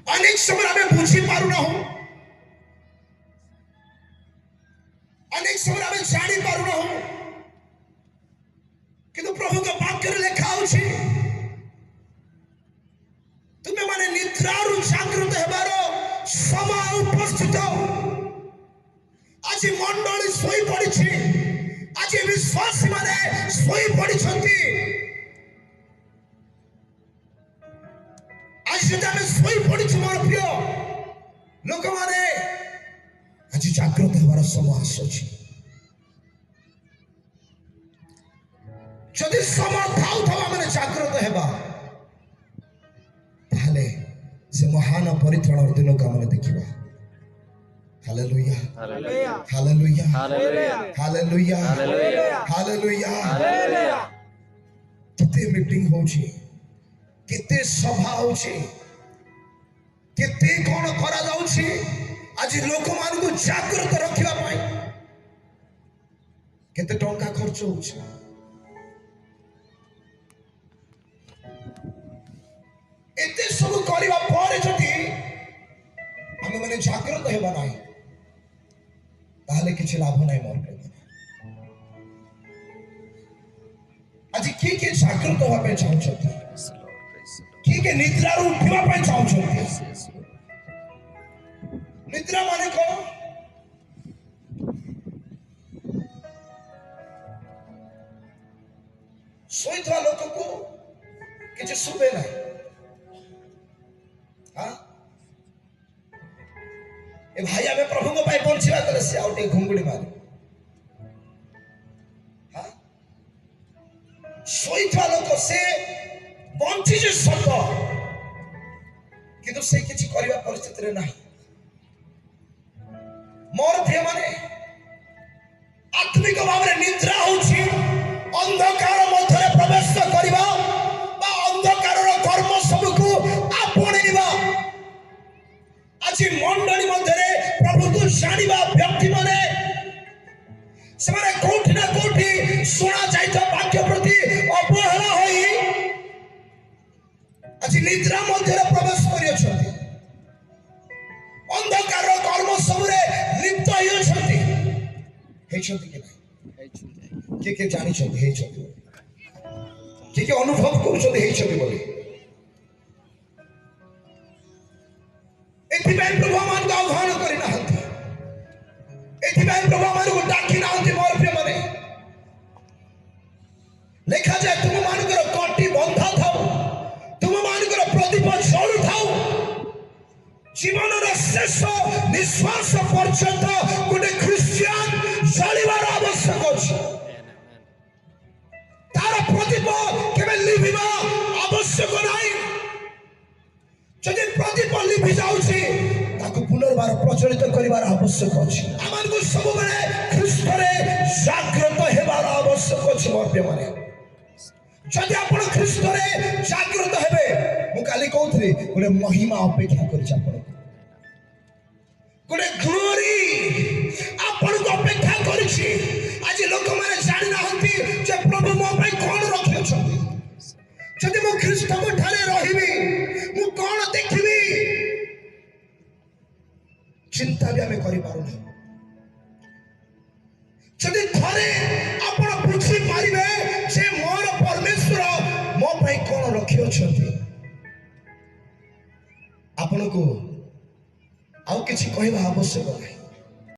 अनेक समय आम बुझी पारना अनेक समय आम जानी पारना किंतु प्रभु का वाक्य लेखा तुम्हें माने निद्रारु जागृत हेबार समय उपस्थित आज मंडली सोई पड़ी आज विश्वासी माने सोई पड़ी आज आम सोई पड़ी मोर प्रिय लोक मैंने आज जागृत हेबार समय आसुची जदि समय थाउ थाउ आम जागृत हेबा ताहले से महान परित्राण दिन को आम देखा हालेलुया हालेलुया हालेलुया हालेलुया केते मीटिंग होची केते सभा होची केते कोन करा जाउची आज लोक मान को जागृत रखिबा पाई केते टंका खर्च होची एते सब करबा पर जति हम माने जागृत हेबा नाही ताहले किछि लाभ नाही मोर प्रेम आज के जागृत होबा पे चाहछथि के निद्रा रू उठिबा पे चाहछथि निद्रा माने को सोइथवा लोक को किछि सुबे नाही ए भाई आमे प्रभु को पाई पहुंचीबा तले से आउटे घुंगुडी मारे हां सोइथवा लोक से बंची जे सत किंतु से किछि करबा परिस्थिति रे नाही मोर प्रिय माने आत्मिक भाव रे निद्रा होछि अंधकार मध्य प्रवेश करबा बा अंधकार रो कर्म सब को आपणेबा आज मंडली मध्य प्रभु को जानिबा व्यक्ति माने सेमाने कोठी ना कोठी सुना जाइता वाक्य प्रति अवहेला होई आज निद्रा मध्य प्रवेश करियछथि अंधकार कर्म सबरे लिप्त होइछथि हेछथि कि नाही के जानि छथि हेछथि के अनुभव करूछथि हेछथि बोली एथिबाई प्रभु मान का आह्वान करि नाहंती एथिबाई प्रभु मान को डाकी नाहंती मोर प्रिय माने लेखा जाय तुम मान कर कटी बंधा थाओ तुम मान कर प्रदीप जळु थाओ जीवन रो शेष निश्वास पर्यंत गोटे क्रिश्चियन जळिबार आवश्यक अछि तार प्रदीप केबे लिभिबा आवश्यक नाही जदि प्रदीप लिभि जाउछि ताको पुनर्बार प्रचलित करिवार आवश्यक अछि आमान को सब बेले ख्रीष्ट रे जागृत हेबार आवश्यक अछि मोर प्रिय माने जदि आपण ख्रीष्ट रे जागृत हेबे मु काली कहउथि गोटे महिमा अपेक्षा करि आपण गोटे ग्लोरी आपण को अपेक्षा करिछि आज लोक माने जानि नाहंती जे प्रभु मो पई कोन रखि अछंती जदि मु ख्रीष्ट को ठारे रहिबी मु कोन देखिबी चिंता भी आमे करि पारु नै जदि थरे आपण बुझी पारिबे जे मोर परमेश्वर मो पई कोन रखि अछंती आपण को आउ किछि कहबा आवश्यक नै